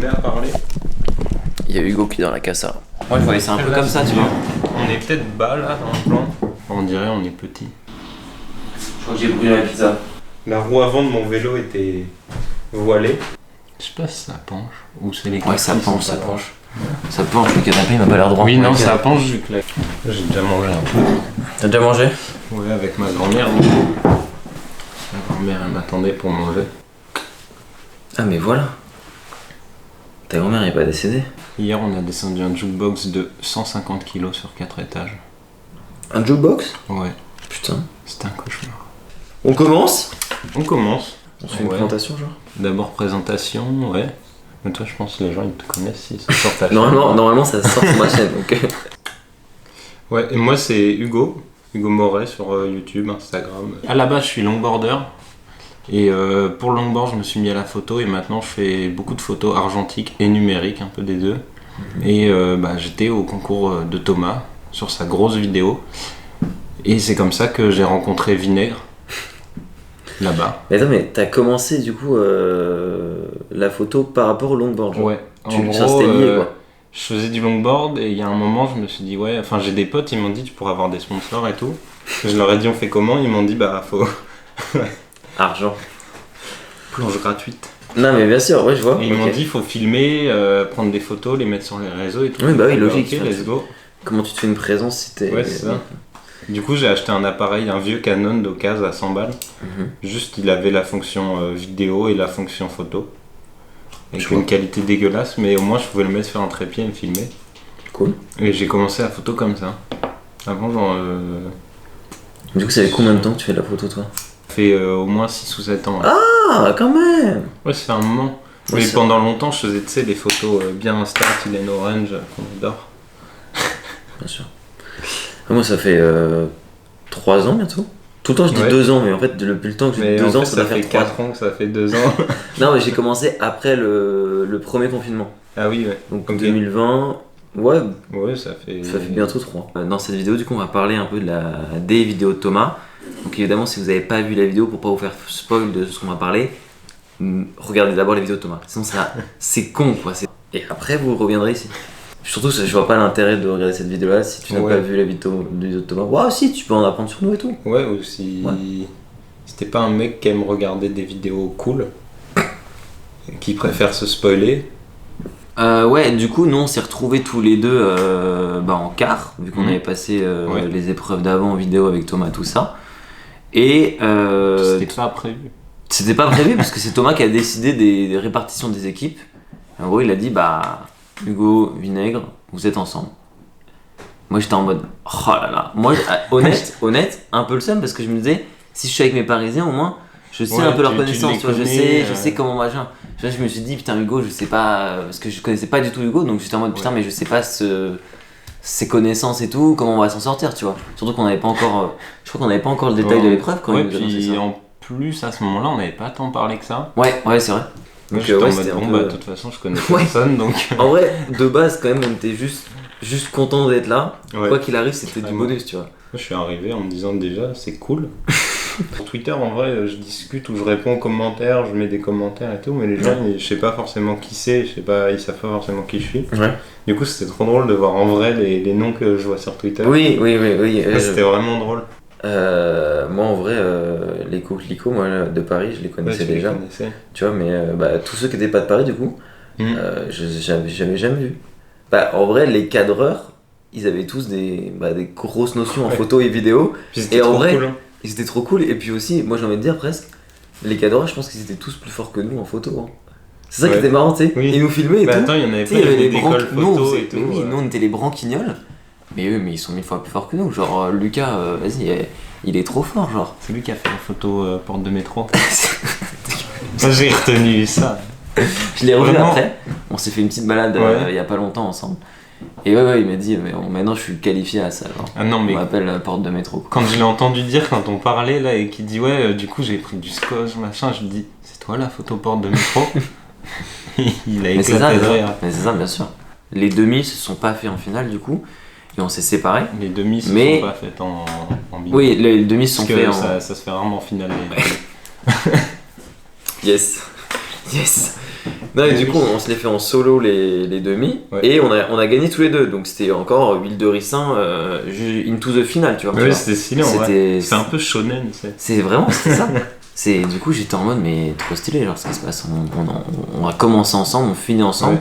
mets à parler. Il y a Hugo qui est dans la casa. Moi je voyais ça un peu comme ça, tu vois. On est peut-être bas là dans le plan. On dirait on est petit. Je crois que j'ai brûlé la pizza. La roue avant de mon vélo était voilée. Je sais pas si ça penche ou c'est les Ouais, ça penche, ça penche. Ça penche, le canapé il m'a pas l'air droit. Oui, non, ça penche vu que là. J'ai déjà mangé un peu. T'as déjà mangé? Ouais, avec ma grand-mère. Ma grand-mère, elle m'attendait pour manger. Ah, mais voilà. Ta grand-mère n'est pas décédée? Hier, on a descendu un jukebox de 150 kg sur 4 étages. Un jukebox? Ouais, Putain. c'était un cauchemar. On commence? On commence. On se fait une présentation, genre? D'abord présentation, ouais. Mais toi, je pense que les gens ils te connaissent si c'est sur ta chaîne. Normalement, ça sort sur ma chaîne, donc. Ouais, et moi, c'est Hugo. Hugo Moret sur YouTube, Instagram. À la base, je suis longboarder. Et pour le longboard, je me suis mis à la photo et maintenant, je fais beaucoup de photos argentiques et numériques, un peu des deux. Et j'étais au concours de Thomas sur sa grosse vidéo. Et c'est comme ça que j'ai rencontré Vinaigre. Là-bas. Mais attends, mais t'as commencé du coup la photo par rapport au longboard, genre. Ouais, C'était lié, quoi. Je faisais du longboard et il y a un moment je me suis dit j'ai des potes, ils m'ont dit tu pourrais avoir des sponsors et tout. Je leur ai dit on fait comment, ils m'ont dit faut... Argent. Planche gratuite. Non mais bien sûr, ouais je vois. Et ils m'ont dit faut filmer, prendre des photos, les mettre sur les réseaux et tout. Oui bah oui, logique. Ok, let's go. Comment tu te fais une présence si t'es... Ouais c'est ça. Du coup j'ai acheté un appareil, un vieux Canon d'occasion à 100 balles. Juste il avait la fonction vidéo et la fonction photo. Avec une qualité dégueulasse, mais au moins je pouvais le mettre sur un trépied et me filmer. Cool. Et j'ai commencé la photo comme ça. Avant genre... Du coup ça fait combien de temps que tu fais de la photo toi? Ça fait au moins 6 ou 7 ans. Ouais. Ah quand même. Ouais ça fait un moment. Ouais, mais pendant longtemps je faisais tu sais des photos bien Insta, Tylène Orange, qu'on adore. Bien sûr. Moi ça fait 3 ans bientôt. Tout le temps je dis 2 ans, mais en fait depuis le temps que j'ai 2 ans ça doit faire 4 ans que ça fait 2 ans. Non mais j'ai commencé après le premier confinement. Ah oui ouais. Donc 2020, ouais ça fait bientôt 3. Dans cette vidéo du coup on va parler un peu des vidéos de Thomas. Donc évidemment si vous n'avez pas vu la vidéo, pour pas vous faire spoil de ce qu'on va parler, regardez d'abord les vidéos de Thomas. Sinon c'est con quoi. Et après vous reviendrez ici. Surtout je vois pas l'intérêt de regarder cette vidéo là si tu n'as pas vu la vidéo de Thomas. Waouh si tu peux en apprendre sur nous et tout. Ouais ou si t'es pas un mec qui aime regarder des vidéos cool, qui préfère se spoiler. Ouais, du coup, nous on s'est retrouvés tous les deux en quart, vu qu'on avait passé les épreuves d'avant en vidéo avec Thomas, tout ça. Et. C'était pas prévu. C'était pas prévu parce que c'est Thomas qui a décidé des répartitions des équipes. En gros, il a dit Hugo, Vinaigre, vous êtes ensemble. Moi j'étais en mode oh là là. Moi, honnête, un peu le seum parce que je me disais, si je suis avec mes Parisiens, au moins. Je sais un peu leur connaissance, tu vois, je sais comment machin. Je me suis dit, putain, Hugo, je sais pas. Parce que je connaissais pas du tout Hugo, donc j'étais en mode, putain, mais je sais pas ses connaissances et tout, comment on va s'en sortir, tu vois. Surtout qu'on n'avait pas encore. Je crois qu'on n'avait pas encore le détail de l'épreuve quand il nous a annoncé ça. En plus, à ce moment-là, on n'avait pas tant parlé que ça. Ouais, c'est vrai. Donc, c'était en mode, de toute façon, je connais personne, donc. En vrai, de base, quand même, on était juste content d'être là. Quoi qu'il arrive, c'était du bonus, tu vois. Moi, je suis arrivé en me disant déjà, c'est cool. Sur Twitter, en vrai, je discute ou je réponds aux commentaires, je mets des commentaires et tout, mais les gens, je sais pas forcément qui c'est, ils savent pas forcément qui je suis. Ouais. Du coup, c'était trop drôle de voir en vrai les noms que je vois sur Twitter. Oui. C'était vraiment drôle. Moi, en vrai, les coquelicots, moi, de Paris, je les connaissais déjà. Tu vois, mais tous ceux qui étaient pas de Paris, du coup, j'avais jamais vu. En vrai, les cadreurs, ils avaient tous des grosses notions en photo et vidéo. Et en vrai, cool, hein. Ils étaient trop cool, et puis aussi, moi j'ai envie de dire presque, les cadreurs, je pense qu'ils étaient tous plus forts que nous en photo. Hein. C'est ça qui était marrant, tu sais. Ils nous filmaient et tout. Attends, il y en avait pas, il y avait des écoles photo et tout. Oui, nous on était les branquignoles, mais eux, ils sont 1000 fois plus forts que nous. Genre, Lucas, vas-y, il est trop fort, genre. C'est lui qui a fait la photo porte de métro. J'ai retenu ça. Je l'ai revu après, on s'est fait une petite balade il y a pas longtemps ensemble. Et ouais, il m'a dit, mais maintenant je suis qualifié à ça. Genre. Ah non, mais. On m'appelle la porte de métro. Quoi. Quand je l'ai entendu dire, quand on parlait là, et qu'il dit, du coup j'ai pris du scotch, machin, je me dis, c'est toi la photo porte de métro. Il a éclaté de rire. Mais c'est ça, bien sûr. Les demi se sont pas fait en finale du coup, et on s'est séparés. Les demi se sont pas fait en bingo. Oui, les demi se sont fait en. Ça se fait rarement en finale. Yes. Non, et du coup, on se les fait en solo les demi, Ouais. et on a gagné tous les deux. Donc c'était encore huile de ricin into the final, tu vois. Ouais, c'était stylé en vrai. C'était C'est un peu shonen, c'est. C'est vraiment, c'était ça. Du coup, j'étais en mode, mais trop stylé, genre, ce qui se passe. On a commencé ensemble, on finit ensemble. Ouais.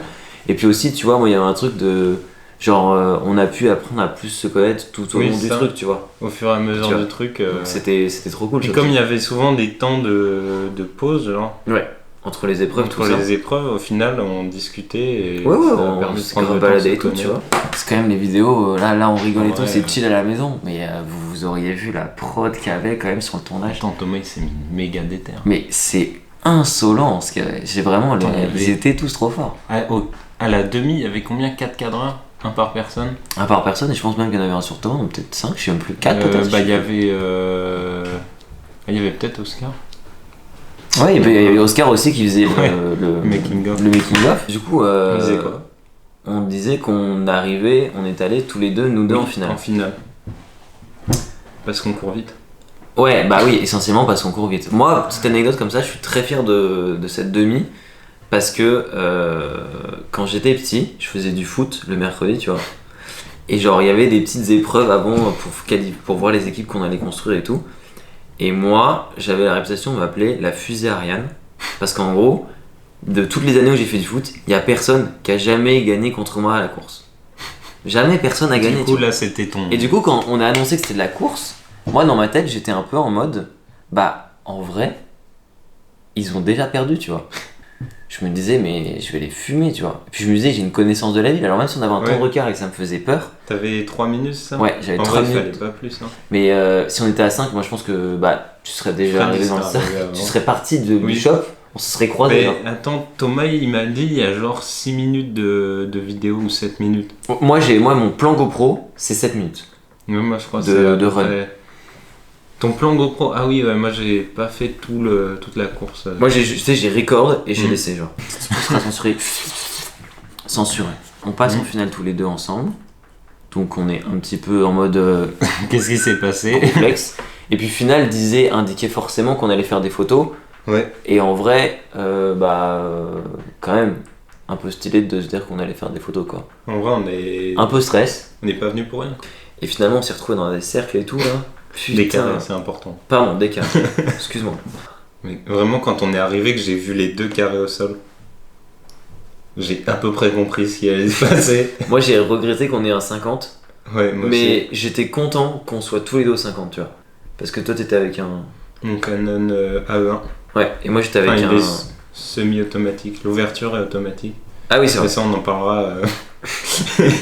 Et puis aussi, tu vois, moi, il y avait un truc de. Genre, on a pu apprendre à plus se connaître tout au Oui, long du ça. truc, tu vois. Au fur et à mesure Tu vois. du truc. Donc c'était trop cool. Et surtout. comme il y avait souvent des temps de pause, genre, Ouais, entre les épreuves, entre tout ça. les épreuves, au final, on discutait et Ouais, ça a on permis de s'est prendre quand le même temps de baladé se et tout, tu connaître. vois. C'est quand même les vidéos, là on rigole et En tout, vrai, c'est chill à la maison. Mais vous auriez vu la prod qu'il y avait quand même sur le tournage. Attends, Thomas, il s'est mis méga déter. Mais c'est insolent ce qu'il y avait. J'ai vraiment. Attends, il y Ils avait- étaient tous trop forts. À la demi, il y avait combien? 4 cadreurs? Un par personne? Un par personne, et je pense même qu'il y en avait un sur Thomas, donc peut-être 5, je sais même plus. 4 peut-être. Bah, il y avait. Il y avait peut-être Oscar. Ouais, il y avait Oscar aussi qui faisait Ouais, le making of. le making of. Du coup, On disait quoi? on disait qu'on arrivait, on est allés tous les deux, nous deux Oui, en finale. En finale. Parce qu'on court vite. Ouais, bah oui, essentiellement parce qu'on court vite. Moi, petite anecdote comme ça, je suis très fier de cette demi. Parce que quand j'étais petit, je faisais du foot le mercredi, tu vois. Et genre, il y avait des petites épreuves avant pour voir les équipes qu'on allait construire et tout. Et moi, j'avais la réputation de m'appeler la fusée Ariane. Parce qu'en gros, de toutes les années où j'ai fait du foot, il y a personne qui a jamais gagné contre moi à la course. Jamais personne n'a gagné. Du tu coup, vois. là, c'était ton. Et du coup, quand on a annoncé que c'était de la course, moi dans ma tête, j'étais un peu en mode, bah en vrai, ils ont déjà perdu, tu vois. Je me disais, mais je vais les fumer, tu vois. Et puis je me disais, j'ai une connaissance de la ville, alors même si on avait un temps Ouais. de regard et que ça me faisait peur, T'avais 3 minutes, ça? ouais, j'avais En 3 vrai, il minutes. fallait pas plus, hein. Mais si on était à 5, moi je pense que bah, tu serais déjà Freddy arrivé dans le serait cercle, arrivé avant. tu serais parti Oui. du shop, on se serait croisés. Mais genre. attends, Thomas, il m'a dit il y a genre 6 minutes de vidéo ou 7 minutes. Moi, mon plan GoPro, c'est 7 minutes. Ouais, moi, je crois que De- c'est à de peu run. près- Ton plan GoPro? Ah oui, ouais, moi j'ai pas fait toute la course. Moi, tu sais, j'ai record et j'ai Mm. laissé, genre. Ce sera censuré. Censuré. On passe en finale tous les deux ensemble. Donc, on est un petit peu en mode Qu'est-ce qui s'est passé? complexe. Et puis, finale indiquait forcément qu'on allait faire des photos. Ouais. Et en vrai, quand même, un peu stylé de se dire qu'on allait faire des photos, quoi. En vrai, Un peu stress. on n'est pas venu pour rien. Et finalement, on s'est retrouvés dans des cercles et tout, là. Des Putain. carrés, c'est important. Pardon, des carrés. Excuse-moi. Mais vraiment, quand on est arrivé, que j'ai vu les 2 carrés au sol, j'ai à peu près compris ce qui allait se passer. Moi, j'ai regretté qu'on ait un 50. Ouais, moi Mais j'étais content qu'on soit tous les deux au 50, tu vois. Parce que toi, t'étais avec un. aussi. Mon Canon AE1. Ouais, et moi, j'étais avec Enfin, un. il est semi-automatique. L'ouverture est automatique. Ah oui, c'est Mais vrai. ça, on en parlera.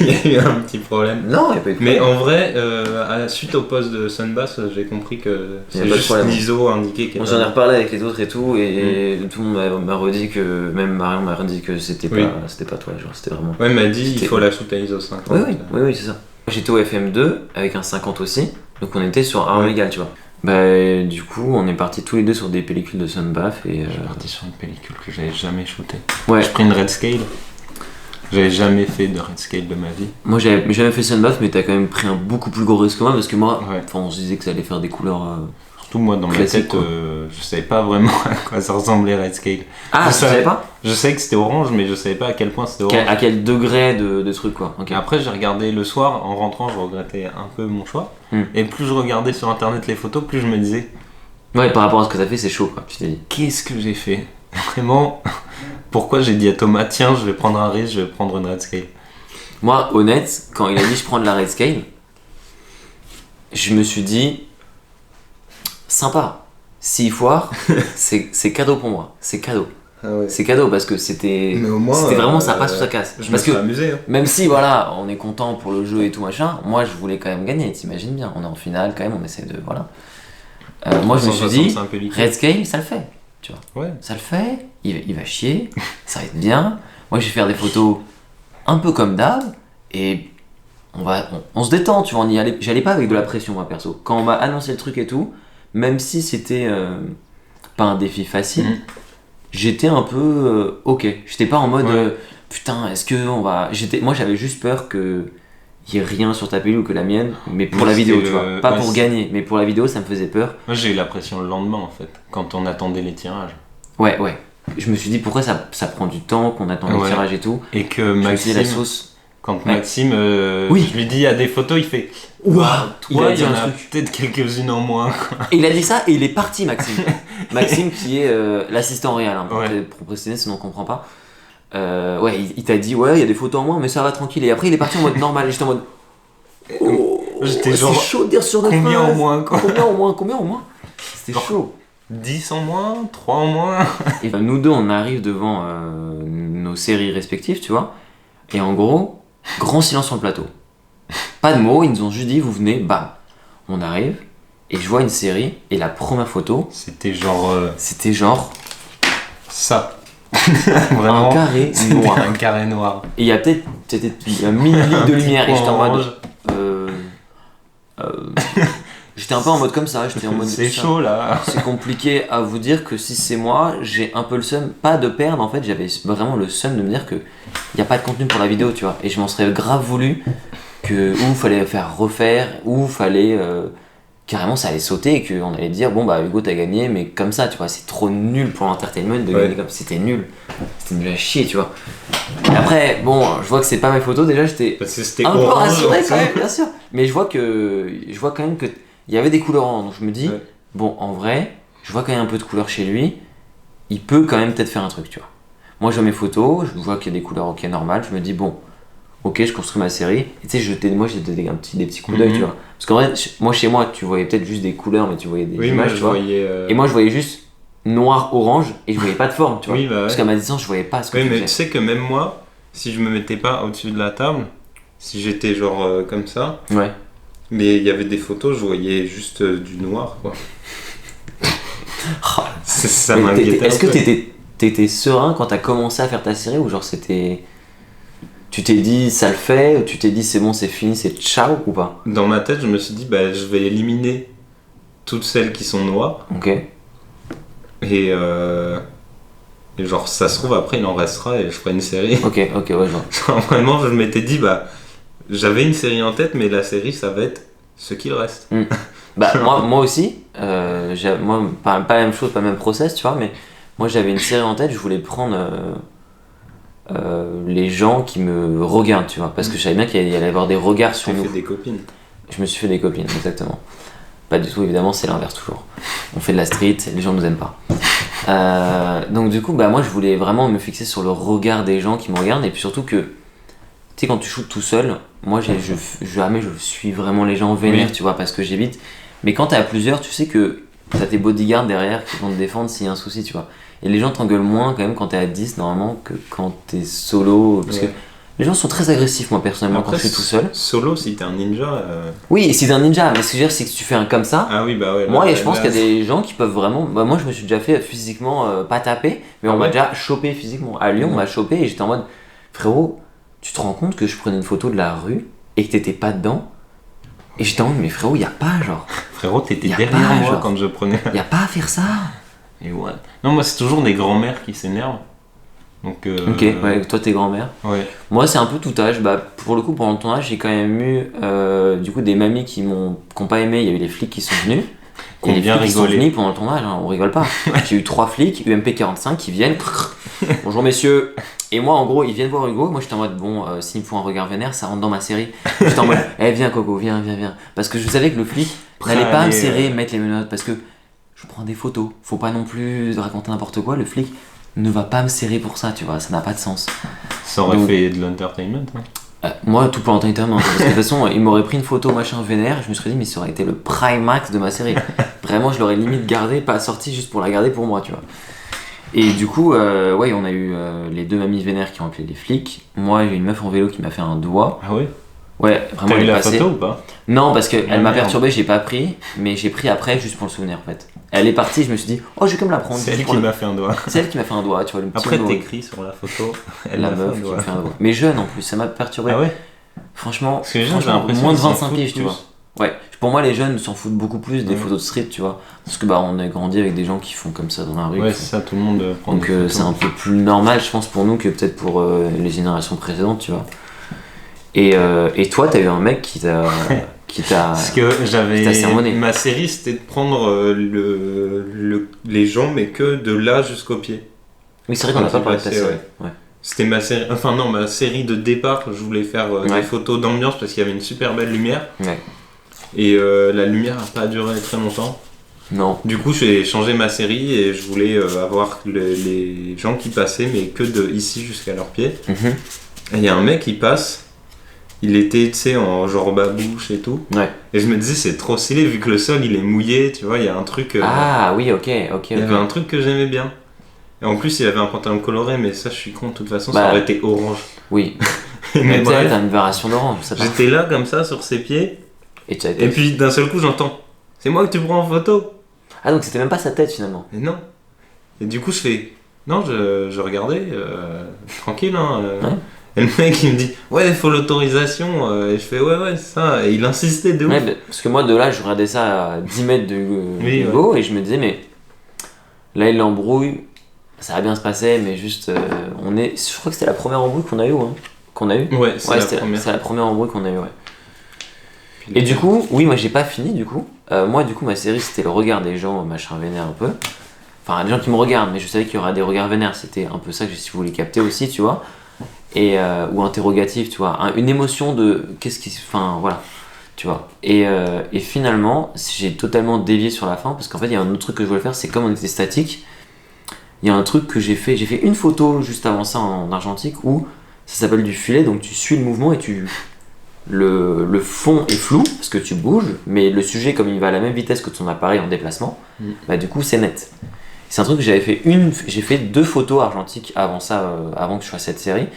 Il y a eu un petit problème. Non, il a pas eu de Mais problème. en vrai, suite au poste de Sunbass, j'ai compris que Y a c'est pas de juste problème. l'ISO indiqué Bon, j'en ai reparlé avec les autres et tout, et tout le monde m'a redit que. Même Marion m'a redit que c'était Oui. pas toi, genre, c'était vraiment. Ouais, il m'a dit il C'était- faut la shoot à ISO 50. Oui, c'est ça. J'étais au FM2 avec un 50 aussi, donc on était sur arme Ouais. égale, tu vois. Bah, du coup, on est partis tous les deux sur des pellicules de Sunbath et. Je suis parti sur une pellicule que j'avais jamais shootée. Ouais, J'ai pris une Red Scale. J'avais jamais fait de Red Scale de ma vie. moi j'avais jamais fait Sunbath, mais t'as quand même pris un beaucoup plus gros risque que moi parce que moi, Ouais. enfin, on se disait que ça allait faire des couleurs. Surtout moi, dans ma Classique, tête, quoi. je savais pas vraiment à quoi ça ressemblait Red Scale. Ah, Je tu savais savais. pas? Je savais que c'était orange, mais je savais pas à quel point c'était orange. À quel degré de truc, quoi. Ok. Et après, j'ai regardé le soir, en rentrant, je regrettais un peu mon choix. Hmm. Et plus je regardais sur internet les photos, plus je me disais, Ouais, par rapport à ce que t'as fait, c'est chaud, quoi. Tu t'es dit. qu'est-ce que j'ai fait? Vraiment, pourquoi j'ai dit à Thomas, tiens, je vais prendre un risque, je vais prendre une Red Scale. Moi, honnête, quand il a dit je prends de la Red Scale, je me suis dit, sympa. S'il foire, c'est cadeau pour moi. C'est cadeau. Ah ouais. C'est cadeau parce que c'était Mais au moins, c'était vraiment ça passe ou ça casse. Je me Parce suis que amusé. Hein. même si voilà, on est content pour le jeu et tout machin, moi je voulais quand même gagner, t'imagines bien. On est en finale quand même, on essaie de voilà. Moi je me suis dit, 165 pellicules. Red Scale, ça le fait. Ouais. Ça le fait, il va chier, ça va être bien. Moi je vais faire des photos un peu comme d'hab et on se détend, tu vois. J'allais pas avec de la pression moi perso. Quand on m'a annoncé le truc et tout, même si c'était pas un défi facile, Mhm. j'étais un peu ok. J'étais pas en mode Ouais. putain, est-ce que on va. Moi j'avais juste peur que y ait rien sur ta pellicule que la mienne, mais pour Moi, la vidéo, c'était tu vois. le- Pas ouais, pour c'est- gagner, mais pour la vidéo ça me faisait peur. Moi, j'ai eu la pression le lendemain, en fait, quand on attendait les tirages. Ouais. je me suis dit pourquoi ça prend du temps, qu'on attend le tirage et tout. Et que Je me suis Maxime, dit, la sauce. quand Maxime, Oui. je lui dis il y a des photos, il fait Ouah, toi, il y en un a truc. peut-être quelques-unes en moins. Et il a dit ça et il est parti, Maxime. Maxime qui est l'assistant réel, hein, pour préciser, sinon on comprend pas. Il t'a dit ouais, il y a des photos en moins, mais ça va tranquille. Et après, il est parti en mode normal. Et j'étais en mode. J'étais c'est chaud de dire sur notre combien phrase. en moins quoi. Combien en moins C'était chaud. 10 en moins, 3 en moins. Et ben, nous deux, on arrive devant nos séries respectives, tu vois. Et en gros, grand silence sur le plateau. Pas de mots, ils nous ont juste dit vous venez, bam. On arrive et je vois une série et la première photo, C'était genre c'était genre ça. Vraiment. un carré C'était noir. un carré noir. Et il y a peut-être un millilitre de lumière et j'étais en mode. Orange. J'étais un peu en mode comme ça, j'étais en mode. C'est ça, chaud là. C'est compliqué à vous dire que si c'est moi, j'ai un peu le seum, pas de perdre en fait, j'avais vraiment le seum de me dire que il n'y a pas de contenu pour la vidéo, tu vois. Et je m'en serais grave voulu que ou fallait faire refaire, ou fallait carrément ça allait sauter et qu'on allait dire bon bah Hugo t'as gagné, mais comme ça, tu vois, c'est trop nul pour l'entertainment de gagner comme c'était nul à chier, tu vois. Et après, bon, je vois que c'est pas mes photos, déjà j'étais Parce que c'était un peu orange. rassuré quand même, bien sûr. Mais je vois quand même que il y avait des couleurs orange, donc je me dis bon, en vrai, je vois quand même un peu de couleur chez lui, il peut quand même peut-être faire un truc, tu vois. Moi je vois mes photos, je vois qu'il y a des couleurs ok normales, je me dis bon, ok, je construis ma série. Et tu sais, j'ai des petits coups d'œil, tu vois. Parce qu'en vrai, moi chez moi, tu voyais peut-être juste des couleurs, mais tu voyais des Oui, images, moi tu je vois. voyais. Et moi je voyais juste noir, orange, et je voyais pas de forme, tu vois. Oui, bah ouais. Parce qu'à ma distance, je voyais pas ce que Oui, tu mais faisais. tu sais que même moi, si je me mettais pas au-dessus de la table, si j'étais genre comme ça, Ouais. mais il y avait des photos, je voyais juste du noir, quoi. Oh, Ça mais m'inquiétait. est-ce que un peu. t'étais serein quand t'as commencé à faire ta série, ou genre c'était. Tu t'es dit ça le fait, ou tu t'es dit c'est bon, c'est fini, c'est ciao ou pas? Dans ma tête, je me suis dit, bah, je vais éliminer toutes celles qui sont noires. Ok. Et genre, ça se trouve, après, il en restera et je ferai une série. Ok, ouais, je vois. Genre, vraiment, je m'étais dit, bah, j'avais une série en tête, mais la série, ça va être ce qu'il reste. Bah, moi aussi, moi, pas la même chose, pas le même process, tu vois, mais moi j'avais une série en tête, je voulais prendre les gens qui me regardent, tu vois, parce que je savais bien qu'il allait y avoir des regards sur Tu nous. fait des copines. Je me suis fait des copines, exactement. Pas du tout, évidemment, c'est l'inverse toujours. On fait de la street, les gens nous aiment pas. Donc du coup, bah moi je voulais vraiment me fixer sur le regard des gens qui me regardent, et puis surtout que, tu sais, quand tu shootes tout seul, moi jamais je suis vraiment les gens vénères, Oui. tu vois, parce que j'évite. Mais quand t'es à plusieurs, tu sais que t'as tes bodyguards derrière qui vont te défendre s'il y a un souci, tu vois. Et les gens t'engueulent moins quand même quand t'es à 10 normalement que quand t'es solo, parce que les gens sont très agressifs, moi personnellement, Après, quand je suis tout seul. Solo, si t'es un ninja. Oui, et si t'es un ninja, mais ce que je veux dire, c'est que si tu fais un comme ça. Ah oui, bah ouais. Moi, là, et je pense là, qu'il y a des gens qui peuvent vraiment. Bah, moi, je me suis déjà fait physiquement pas taper, mais on m'a déjà chopé physiquement. À Lyon, on m'a chopé et j'étais en mode frérot, tu te rends compte que je prenais une photo de la rue et que t'étais pas dedans? Et j'étais en mode, mais frérot, y a pas, genre. Frérot, t'étais Y a derrière pas, moi genre. quand je prenais. Y a pas à faire ça. Et ouais. Non, moi, c'est toujours des grands-mères qui s'énervent. Donc. Ok, ouais, toi, t'es grand-mère. Ouais. Moi, c'est un peu tout âge. Bah, pour le coup, pendant le tournage, j'ai quand même eu du coup des mamies qui ont pas aimé. Il y a eu les flics qui sont venus. Qui Et ont les bien flics qui sont rigolé. venus pendant le tournage, hein, on rigole pas. J'ai eu 3 flics, UMP 45, qui viennent. Bonjour messieurs. Et moi, en gros, ils viennent voir Hugo. Moi, j'étais en mode, bon, s'il me faut un regard vénère, ça rentre dans ma série. J'étais en mode, viens Coco, viens. Parce que je savais que le flic n'allait pas me serrer, mettre les menottes. Parce que je prends des photos. Faut pas non plus raconter n'importe quoi. Le flic ne va pas me serrer pour ça, tu vois. Ça n'a pas de sens. Ça aurait Donc- fait de l'entertainment. Hein. Moi, tout pour l'entertainment. Parce que de toute façon, il m'aurait pris une photo machin vénère. Je me serais dit, mais ça aurait été le prime max de ma série. Vraiment, je l'aurais limite gardé, pas sorti juste pour la garder pour moi, tu vois. Et du coup, ouais, on a eu les 2 mamies vénères qui ont appelé les flics. Moi, j'ai une meuf en vélo qui m'a fait un doigt. Ah ouais. Ouais, vraiment, T'as elle eu est la passée. photo ou pas? Non, parce qu'elle Ah, m'a merde. perturbé, j'ai pas pris, mais j'ai pris après juste pour le souvenir en fait. Elle est partie, je me suis dit, oh, je vais comme la prendre. C'est juste elle pour qui le- m'a fait un doigt. C'est elle qui m'a fait un doigt, tu vois, le petit Après, mot. t'écris sur la photo. Elle La m'a fait meuf un qui doigt. me fait un doigt. Mais jeune en plus, ça m'a perturbé. Ah ouais? Franchement, Parce que les gens, j'ai franchement, l'impression moins de qu'ils s'en 25 foutent piges, tu plus. vois. Ouais, pour moi, les jeunes s'en foutent beaucoup plus des Ouais. photos de street, tu vois. Parce que bah, on a grandi avec des gens qui font comme ça dans la rue. Ouais, qui font- c'est ça, tout le monde prend Donc des photos. c'est un peu plus normal, je pense, pour nous que peut-être pour les générations précédentes, tu vois. Et toi, t'as eu un mec qui t'a. Parce que T'as j'avais. sermonné. Ma série, c'était de prendre les gens, mais que de là jusqu'au pied. Oui, c'est vrai qu'on n'a Quand pas parlé de ta il passait, série. Ouais. C'était ma série, enfin non, ma série de départ. Je voulais faire Ouais. des photos d'ambiance parce qu'il y avait une super belle lumière. Ouais. Et la lumière n'a pas duré très longtemps. Non. Du coup, j'ai changé ma série et je voulais avoir les gens qui passaient, mais que de ici jusqu'à leurs pieds. Mhm. Et il y a un mec qui passe, il était, tu sais, en genre babouche et tout. Ouais. Et je me disais, c'est trop stylé vu que le sol il est mouillé, tu vois, il y a un truc. Ah oui, ok. Il y avait un truc que j'aimais bien. Et en plus, il avait un pantalon coloré, mais ça, je suis con, de toute façon, ça Bah, aurait été orange. Oui. Mais Mais peut-être bref, t'as une variation d'orange, je sais pas. j'étais là comme ça sur ses pieds, Et tu as et puis d'un seul coup, j'entends, c'est moi que tu prends en photo. Ah, donc c'était même pas sa tête finalement. Mais non. Et du coup, je fais, non, je regardais, tranquille, hein. Ouais. Et le mec, il me dit, ouais, il faut l'autorisation. Et je fais, ouais, c'est ça. Et il insistait de ouf. Ouais, parce que moi de là, je regardais ça à 10 mètres de Oui, Hugo et je me disais, mais là il l'embrouille, ça va bien se passer, mais juste, je crois que c'était la première embrouille qu'on a eue, hein. Qu'on a eu. Ouais, c'est Ouais, la c'était première. c'est la première embrouille qu'on a eue, ouais. Et du coup, oui, moi j'ai pas fini du coup. Moi du coup, ma série c'était le regard des gens, machin vénère un peu. Enfin, des gens qui me regardent, mais je savais qu'il y aurait des regards vénères, c'était un peu ça que je voulais capter aussi, tu vois. Et, ou interrogatif, tu vois. Une émotion de qu'est-ce qui. Enfin, voilà, tu vois. Et finalement, j'ai totalement dévié sur la fin, parce qu'en fait, il y a un autre truc que je voulais faire, c'est comme on était statique, il y a un truc que j'ai fait une photo juste avant ça en argentique où ça s'appelle du filet, donc tu suis le mouvement et le fond est flou parce que tu bouges, mais le sujet, comme il va à la même vitesse que ton appareil en déplacement, bah du coup c'est net. C'est un truc que j'ai fait 2 photos argentiques avant ça, avant que je fasse cette série,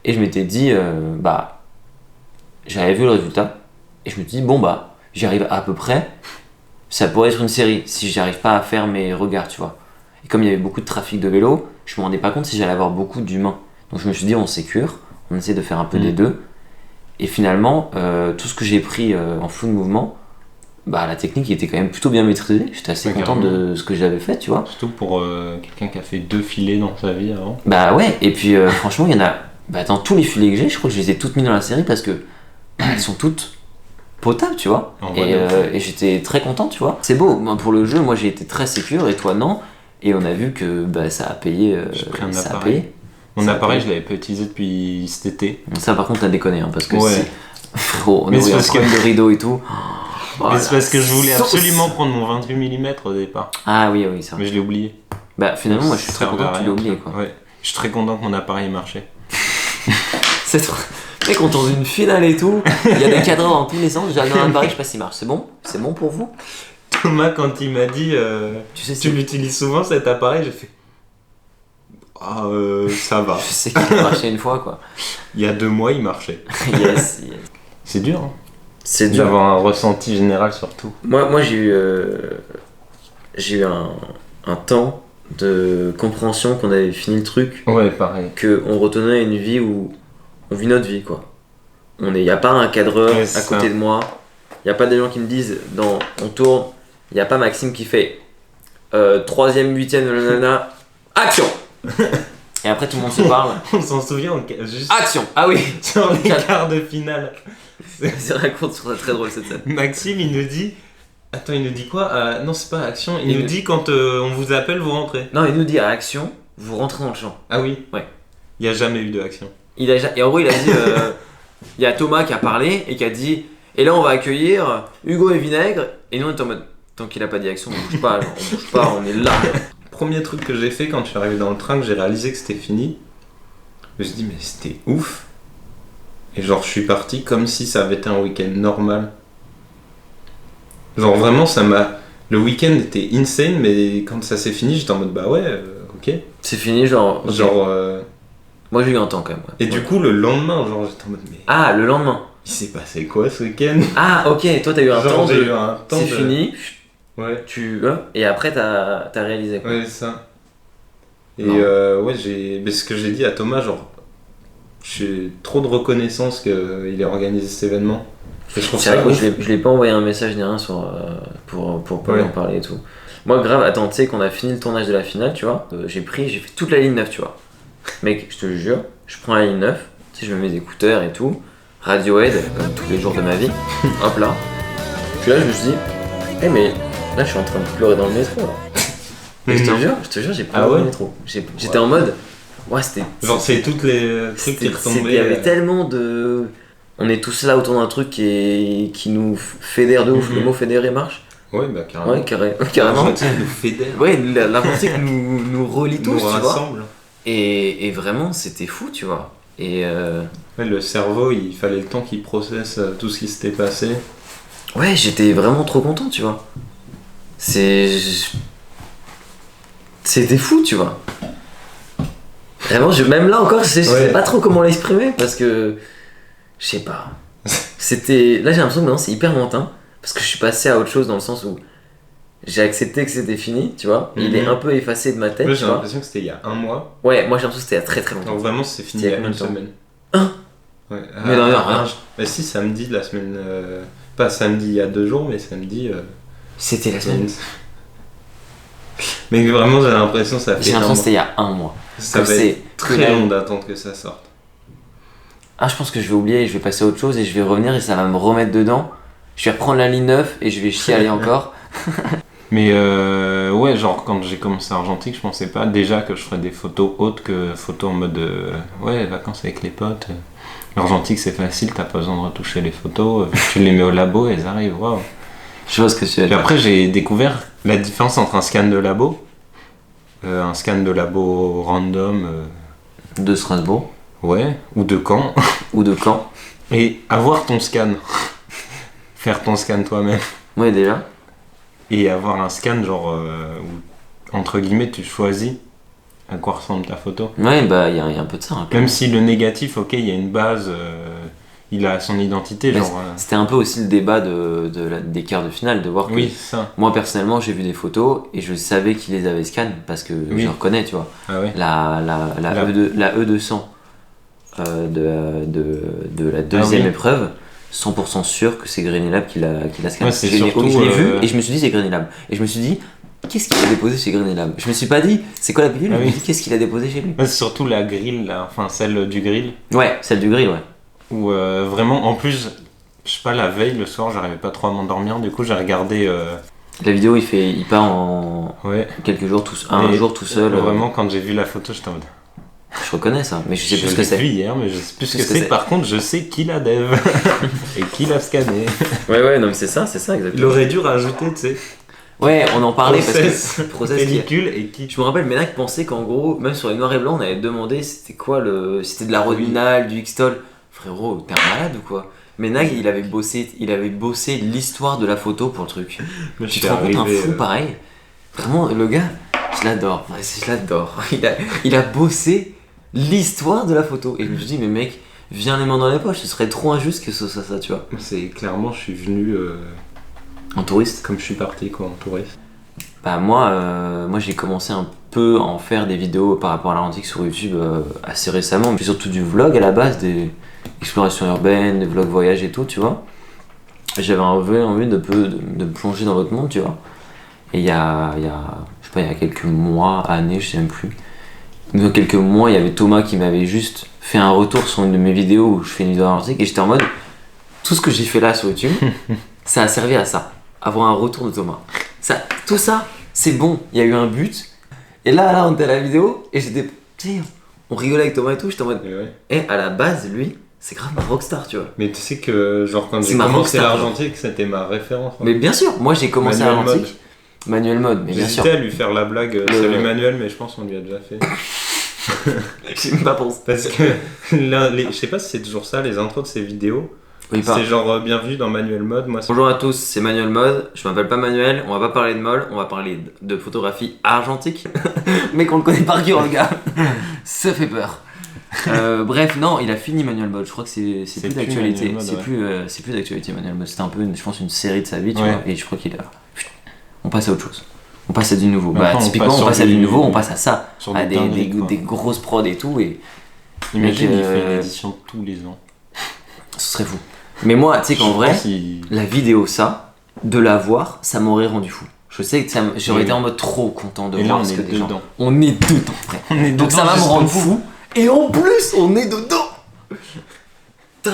et je m'étais dit, bah j'avais vu le résultat et je me suis dit bon bah j'y arrive à peu près, ça pourrait être une série si j'arrive pas à faire mes regards, tu vois. Et comme il y avait beaucoup de trafic de vélo, je me rendais pas compte si j'allais avoir beaucoup d'humains. Donc je me suis dit on sécure, on essaie de faire un peu des deux. Et finalement, tout ce que j'ai pris en flou de mouvement, bah la technique était quand même plutôt bien maîtrisée. J'étais assez content de ce que j'avais fait, tu vois. Surtout pour quelqu'un qui a fait 2 filets dans sa vie avant. Bah ouais, et puis franchement, il y en a. Bah dans tous les filets que j'ai, je crois que je les ai toutes mis dans la série parce que elles sont toutes potables, tu vois. Et j'étais très content, tu vois. C'est beau, moi, pour le jeu, moi j'ai été très sécure et toi non. Et on a vu que bah, ça a payé. J'ai pris un ça a appareil. payé. Mon Ça a appareil, payé. je l'avais pas utilisé depuis cet été. Ça par contre t'as déconné, hein, parce que Ouais. frérot, on Mais a c'est eu un parce que- problème de rideau et tout. Mais c'est parce que je voulais Sauce. absolument prendre mon 28 mm au départ. Ah oui, c'est vrai. Mais je l'ai oublié. Bah finalement, moi je suis Ça très servait content à que tu l'aies rien. oublié, quoi. Ouais. Je suis très content que mon appareil marchait. C'est trop. Mec, on est dans une finale et tout, il y a des cadres dans tous les sens, j'ai un appareil, je sais pas s'il marche. C'est bon? C'est bon pour vous? Thomas, quand il m'a dit Tu sais, tu l'utilises souvent cet appareil, j'ai fait ah, ça va. Je sais qu'il a marché une fois, quoi. Il y a 2 mois, il marchait. Yes. C'est dur, hein, C'est dur. d'avoir un ressenti général sur tout. Moi j'ai eu un temps de compréhension qu'on avait fini le truc, Ouais, pareil. qu'on retournait à une vie où on vit notre vie, quoi. Il n'y a pas un cadreur Ouais, à c'est côté ça. de moi, il n'y a pas des gens qui me disent on tourne, il n'y a pas Maxime qui fait 3ème, 8ème, nanana, action. Et après tout le monde se parle. On s'en souvient juste Action. Ah oui. sur les quarts de finale. C'est raconte sur ça, très drôle cette scène. Maxime, il nous dit. Attends, il nous dit quoi non, c'est pas action. Il Il nous nous- dit quand on vous appelle, vous rentrez. Non, il nous dit action, vous rentrez dans le champ. Ah oui. Ouais. Il n'y a jamais eu de action. Et en gros, il a dit il y a Thomas qui a parlé et qui a dit et là on va accueillir Hugo et Vinaigre, et nous on est en mode tant qu'il a pas dit action, on bouge pas, genre, on bouge pas, on est là. Premier truc que j'ai fait quand je suis arrivé dans le train, que j'ai réalisé que c'était fini, je me suis dit mais c'était ouf. Et genre je suis parti comme si ça avait été un week-end normal. Genre vraiment ça m'a... Le week-end était insane, mais quand ça s'est fini j'étais en mode bah ouais, ok. C'est fini, genre. ok. Genre... Moi j'ai eu un temps quand même. Ouais. Et du coup le lendemain, genre j'étais en mode mais Ah, le lendemain. il s'est passé quoi ce week-end? Ah, ok, toi t'as eu un Genre temps j'ai de. eu un temps C'est de... fini, Ouais. et après t'as réalisé quoi. Ouais, c'est ça. Et Non. ouais, mais ce que j'ai dit à Thomas, genre, j'ai trop de reconnaissance qu'il ait organisé cet événement. Et je trouve C'est ça vrai que ouf. je l'ai pas envoyé un message ni rien pour pas Ouais. lui en parler et tout. Moi, grave, attends, tu sais qu'on a fini le tournage de la finale, tu vois. J'ai fait toute la ligne 9, tu vois. Mec, je te jure, je prends la ligne 9, tu sais, je mets mes écouteurs et tout. Radiohead, comme tous les jours de ma vie. Hop là. Puis là, je me suis dit, mais là, je suis en train de pleurer dans le métro. Là. Et Non. je te jure, j'ai pas Ah ouais aimé trop. J'étais en mode, ouais, c'était. Genre, c'est toutes les trucs qui Il y avait retombaient. tellement de. On est tous là autour d'un truc qui nous fédère de ouf. Le mot fédérer marche. Ouais, bah carrément. Ouais, carrément. L'argentique nous fédère. Ouais, l'argentique nous relie tous, Nous tu vois. rassemble. Et vraiment, c'était fou, tu vois. Et Ouais, le cerveau, il fallait le temps qu'il processe tout ce qui s'était passé. ouais, j'étais vraiment trop content, tu vois. C'était fou, tu vois. Vraiment, même là encore, je sais Ouais. pas trop comment l'exprimer parce que. Je sais pas. C'était. Là, j'ai l'impression que maintenant c'est hyper lointain parce que je suis passé à autre chose dans le sens où j'ai accepté que c'était fini, tu vois. Il est Mhm. un peu effacé de ma tête, Là, tu j'ai vois. l'impression que c'était il y a un mois. Ouais, moi j'ai l'impression que c'était il y a très très longtemps. Donc vraiment, c'est fini C'était il y a il y a une combien de temps semaine. Hein Ouais. Mais non, rien. Bah si, samedi de la semaine. Pas samedi il y a 2 jours, mais samedi. C'était la semaine. Mais vraiment, j'ai l'impression que ça fait. J'ai l'impression que un c'était il y a un mois. mois. Ça que va c'est être très que la- long d'attendre que ça sorte. Ah, je pense que je vais oublier et je vais passer à autre chose et je vais revenir et ça va me remettre dedans. Je vais reprendre la ligne 9 et je vais chialer encore. Mais ouais, genre quand j'ai commencé Argentique, je pensais pas déjà que je ferais des photos autres que photos en mode ouais, vacances avec les potes. L'argentique c'est facile, t'as pas besoin de retoucher les photos, tu les mets au labo et elles arrivent, waouh. Je vois ce que tu veux Puis dire. après j'ai découvert la différence entre un scan de labo, un scan de labo random, De Strasbourg ouais, ou de Caen, ou de Caen. et avoir ton scan, faire ton scan toi-même. Ouais, déjà. Et avoir un scan genre où, entre guillemets, tu choisis à quoi ressemble ta photo. Ouais, bah, il y a un peu de ça. Hein, Même si le négatif, ok, il y a une base, il a son identité, Mais genre... C'était un peu aussi le débat des quarts de finale, de voir que oui, c'est ça. moi personnellement j'ai vu des photos et je savais qu'il les avait scan parce que Oui. je reconnais, tu vois. Ah ouais. La E200 de la deuxième oui. épreuve, 100% sûr que c'est Greenilab qui l'a scan. Ouais, c'est je l'ai surtout, vu et je me suis dit c'est Greenilab. Et je me suis dit, qu'est-ce qu'il a déposé chez Greenilab? Je me suis pas dit, c'est quoi la pilule? Ah Je me oui. suis dit, qu'est-ce qu'il a déposé chez lui? Ouais, c'est surtout la grille, là, enfin celle du grill, Ouais, celle du grill, ouais. où vraiment, en plus, je sais pas, la veille, le soir, j'arrivais pas trop à m'endormir, du coup j'ai regardé... La vidéo, il part en ouais. quelques jours, un Et jour tout seul. Vraiment, quand j'ai vu la photo, j'étais en mode... Je reconnais ça, mais je sais plus ce que l'ai c'est. vu hier, mais je sais plus ce que Qu'est-ce que c'est. c'est Par contre, je sais qui l'a dev et qui l'a scanné. Ouais, non, mais c'est ça Il exactement. aurait dû rajouter, tu sais, Ouais, on en parlait process, parce que process qui- pellicule et qui. Je me rappelle, Ménac pensait qu'en gros, même sur les noirs et blancs, on avait demandé c'était quoi c'était de la rodinal, du X-Tol. Frérot, t'es un malade ou quoi? Ménac, il avait bossé l'histoire de la photo pour le truc. Moi, Tu te rends compte, un fou pareil? Vraiment, le gars, je l'adore. Ouais, je l'adore. Il a bossé l'histoire de la photo. Et je me suis dit, mais mec, viens les mains dans les poches, ce serait trop injuste que ce soit ça, tu vois. C'est clairement, je suis venu En touriste. comme je suis parti, quoi, en touriste. Bah moi j'ai commencé un peu à en faire des vidéos par rapport à l'Atlantique sur YouTube assez récemment, mais surtout du vlog à la base, des explorations urbaines, des vlogs voyages et tout, tu vois. J'avais envie de me plonger dans l'autre monde, tu vois. Et il y a quelques mois, années, je sais même plus. Dans quelques mois, il y avait Thomas qui m'avait juste fait un retour sur une de mes vidéos où je fais une vidéo argentique et j'étais en mode, tout ce que j'ai fait là sur YouTube, ça a servi à ça, avoir un retour de Thomas. Tout ça, c'est bon, il y a eu un but. Et là, on était à la vidéo et j'étais, tu sais, on rigolait avec Thomas et tout, j'étais en mode, Et ouais. et à la base, lui, c'est grave ma rockstar, tu vois. Mais tu sais que, genre, quand C'est j'ai ma commencé rockstar. l'Argentique, c'était ma référence. Mais bien sûr, moi j'ai commencé à Manuel l'Atlantique. Manuel Mode, mais bien sûr. J'hésitais à lui faire la blague Salut Manuel, mais je pense qu'on lui a déjà fait. J'ai même pas pensé. Parce que, je sais pas si c'est toujours ça, les intros de ces vidéos. Oui, pas. C'est genre bienvenue dans Manuel Mode. Moi, Bonjour à tous, c'est Manuel Mode. Je m'appelle pas Manuel, on va pas parler de mol, on va parler de photographie argentique. Mais qu'on le connaît par cœur, le gars. Ça fait peur. Bref, non, il a fini Manuel Mode. Je crois que c'est plus d'actualité. Manuel Mode, C'est plus d'actualité, Manuel Mode. C'était un peu, je pense, une série de sa vie, tu Ouais. vois. Et je crois qu'il a. On passe à autre chose. On passe à du nouveau. Maintenant, on Typiquement, passe on sur passe à du- du nouveau, on passe à ça. sur À des dingueries, quoi. des grosses prods et tout. Et Imagine, Mec, il fait une édition tous les ans. ce serait fou. Mais moi, tu sais qu'en Je vrai. pense qu'il- La vidéo, ça, de la voir, ça m'aurait rendu fou. Je sais que j'aurais Oui. été en mode trop content de Et là, voir on ce est que des gens. dedans. On est dedans, frère. On est Donc ça dedans va me jusqu'au rendre bout. fou. Et en plus, on est dedans. Putain,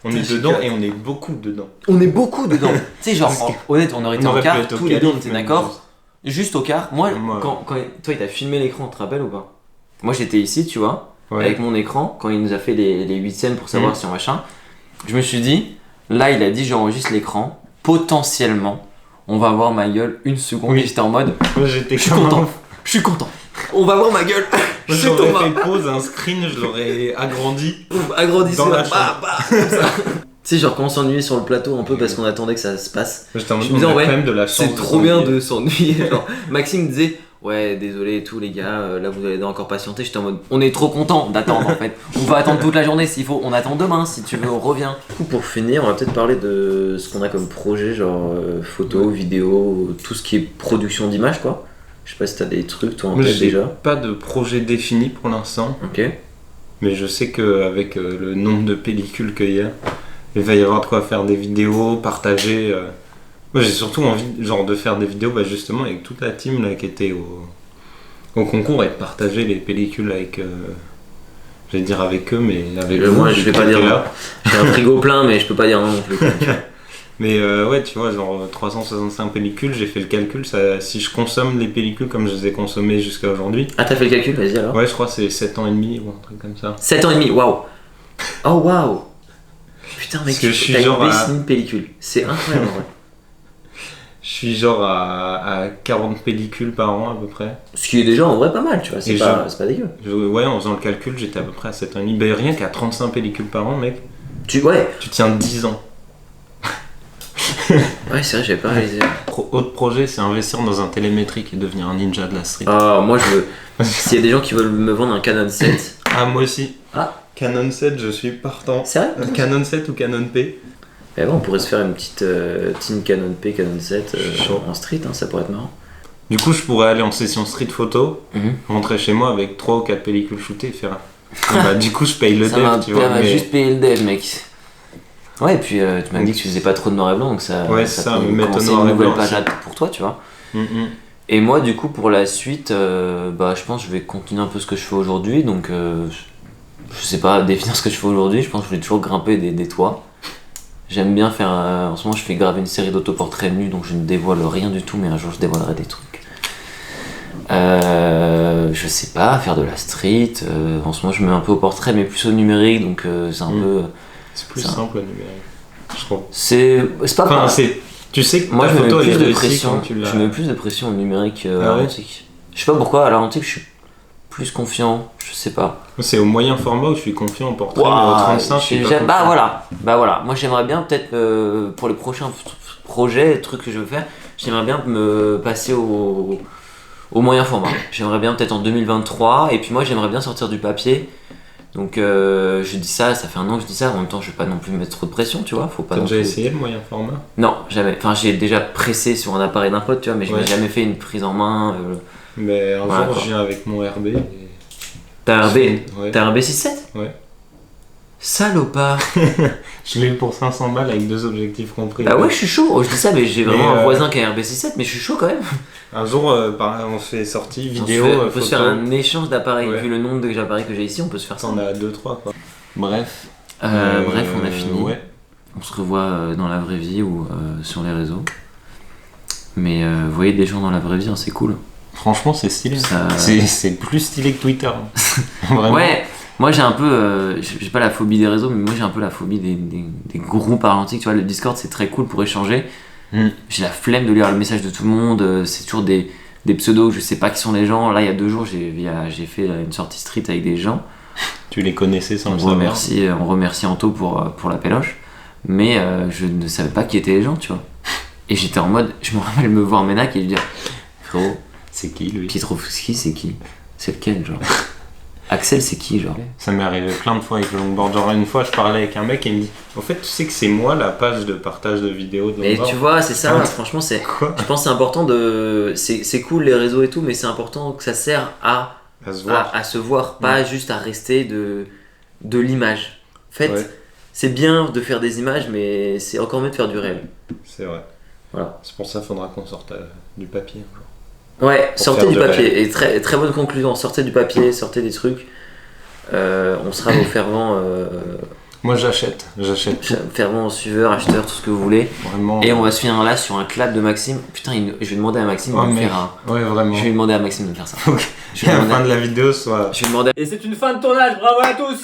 On est Putain, dedans j'ai et on est beaucoup dedans. on est beaucoup dedans. Tu sais, genre, honnête, on aurait été On en aurait pu quart, être au tous les deux, on calife, était même. d'accord. Juste au quart. Moi, Moi, quand toi, il t'a filmé l'écran, tu te rappelles ou pas? Moi, j'étais ici, tu vois, Ouais. avec mon écran, quand il nous a fait les huitièmes pour savoir si on machin. Je me suis dit, là, il a dit, j'enregistre l'écran, potentiellement, on va voir ma gueule une seconde. Oui. Et j'étais en mode, Moi, j'étais je suis content, je suis content. On va voir ma gueule. Je suis J'aurais Thomas. fait pause, un screen, je l'aurais agrandi. Agrandissez Dans la comme ça. Tu sais, genre quand on s'ennuyait sur le plateau un peu parce qu'on attendait que ça se passe. J'étais en mode, Je me disais, on a ouais, quand même de la chance. C'est trop bien de s'ennuyer. Genre, Maxime disait, ouais, désolé et tout, les gars, là vous allez encore patienter. J'étais en mode, on est trop content d'attendre en fait. On va attendre toute la journée s'il faut. On attend demain, si tu veux, on revient. Du coup, pour finir, on va peut-être parler de ce qu'on a comme projet, genre photo, vidéo, tout ce qui est production d'images, quoi. Je sais pas si t'as des trucs, toi, en Moi, tête j'ai déjà. pas de projet défini pour l'instant, Ok. mais je sais qu'avec le nombre de pellicules qu'il y a, il va y avoir de quoi faire des vidéos, partager. Moi, j'ai surtout envie genre, de faire des vidéos justement avec toute la team là, qui était au concours et de partager les pellicules avec. J'allais dire avec eux, mais avec vous. Moi, je vais pas qui dire étaient non. J'ai un frigo plein, mais je peux pas dire non non plus. Mais ouais, tu vois, genre 365 pellicules, j'ai fait le calcul. Si je consomme les pellicules comme je les ai consommées jusqu'à aujourd'hui, Ah, t'as fait le calcul, vas-y alors. ouais, je crois que c'est 7 ans et demi ou un truc comme ça. 7 ans et demi, waouh. Oh waouh. Putain mec, Parce que je suis t'as une genre à- baissine de pellicule. C'est incroyable en vrai. Je suis genre à 40 pellicules par an à peu près. Ce qui est déjà en vrai pas mal, tu vois, c'est Et pas dégueu. Ouais, en faisant le calcul, j'étais à peu près à 7 ans et demi. Ben, rien qu'à 35 pellicules par an, mec, Ouais, tu tiens 10 ans. ouais c'est vrai, j'avais pas réalisé. Autre projet, c'est investir dans un télémétrique et devenir un ninja de la street. Ah, moi je veux. S'il y a des gens qui veulent me vendre un Canon 7. Ah, moi aussi. Ah. Canon 7, je suis partant. C'est vrai Canon 7 ou Canon P. Eh ben, on pourrait se faire une petite team Canon P, Canon 7 Chaud. en street, hein, ça pourrait être marrant. Du coup, je pourrais aller en session street photo, Mhm. rentrer chez moi avec 3 ou 4 pellicules shootées et faire. Bah, du coup, je paye le Ça dev, va tu vois. mais- juste payer le dev, mec. Ouais, et puis tu m'as dit que tu faisais pas trop de noir et blanc, donc ça. Ouais, ça, peut me mettre au commencer noir une et nouvelle blanc page aussi. pour toi, tu vois. Mhm. Et moi, du coup, pour la suite, je pense que je vais continuer un peu ce que je fais aujourd'hui. Donc, je sais pas définir ce que je fais aujourd'hui. Je pense que je vais toujours grimper des toits. J'aime bien faire. En ce moment, je fais graver une série d'autoportraits nus, donc je ne dévoile rien du tout, mais un jour, je dévoilerai des trucs. Je sais pas, faire de la street. En ce moment, je me mets un peu au portrait, mais plus au numérique, donc c'est un peu. C'est plus Ça. simple le numérique, je trouve. C'est pas Enfin, grave. tu sais que Moi, ta je me mets photo elle est plus de réussie pression. quand tu l'as. Je mets plus de pression au numérique Ah ouais argentique. Je sais pas pourquoi, à l'argentique, je suis plus confiant. Je sais pas. C'est au moyen format où je suis confiant en portrait, Ouah, mais au 35, je suis pas bah confiant. voilà. Moi, j'aimerais bien peut-être pour les prochains projets, trucs que je veux faire, j'aimerais bien me passer au moyen format. J'aimerais bien peut-être en 2023. Et puis moi, j'aimerais bien sortir du papier. Donc je dis ça fait un an que je dis ça. En même temps, je vais pas non plus me mettre trop de pression, tu vois. Faut pas T'as non déjà plus- essayé le moyen format? Non, jamais. Enfin, j'ai déjà pressé sur un appareil d'un pote, tu vois, mais je n'ai Ouais. jamais fait une prise en main. Mais un Voilà, jour, quoi. je viens avec mon RB. Et... T'as un RB Ouais. T'as un RB 6.7 Ouais. Salopard. Je l'ai eu pour 500 balles avec 2 objectifs compris. Bah ouais, je suis chaud. Oh, je dis ça, mais j'ai vraiment Mais, un voisin qui a un RB 6.7, mais je suis chaud quand même. Un jour, on fait sortie vidéo, on peut se faire photo. un échange d'appareils. Ouais. Vu le nombre d'appareils que j'ai ici, on peut se faire ça. On a 2-3 quoi. Bref. Bref, on a fini. Ouais. On se revoit dans la vraie vie ou sur les réseaux. Mais vous voyez des gens dans la vraie vie, hein, c'est cool. Franchement, c'est stylé. Ça- C'est plus stylé que Twitter. Vraiment. Ouais, moi j'ai un peu, j'ai pas la phobie des réseaux, mais moi j'ai un peu la phobie des groupes argentiques. Tu vois, le Discord c'est très cool pour échanger. Mm. J'ai la flemme de lire le message de tout le monde. C'est toujours des pseudos, je sais pas qui sont les gens. Là, il y a 2 jours, j'ai fait une sortie street avec des gens. Tu les connaissais sans On le savoir. remercie Anto pour la péloche, mais je ne savais pas qui étaient les gens, tu vois. Et j'étais en mode, je me rappelle me voir Ménac et lui dire, frérot, C'est qui lui? Pietrovski c'est qui? C'est lequel, genre? Axel c'est qui, genre? Ça m'est arrivé plein de fois avec le longboard. Genre une fois, je parlais avec un mec et il me dit en fait, tu sais que c'est moi la page de partage de vidéos de Mais longboard. tu vois, c'est ça, Ah. franchement, Quoi? je pense que c'est important de. C'est cool les réseaux et tout, mais c'est important que ça sert à À se voir. à se voir, pas juste à rester de l'image. En fait, Ouais. c'est bien de faire des images, mais c'est encore mieux de faire du réel. C'est vrai. Voilà. C'est pour ça qu'il faudra qu'on sorte du papier un jour. Ouais, Pour sortez faire du du papier. Et très, très bonne conclusion, sortez du papier, sortez des trucs. On sera vos fervents Moi j'achète tout. Fervent suiveur, acheteur, tout ce que vous voulez. Vraiment. Et on va se finir là sur un clap de Maxime. Putain, je vais demander à Maxime de me faire un. Ouais, vraiment. Je vais demander à Maxime de me faire ça. Ok. À la fin de la vidéo, soit. Je vais demander. Et c'est une fin de tournage, bravo à tous.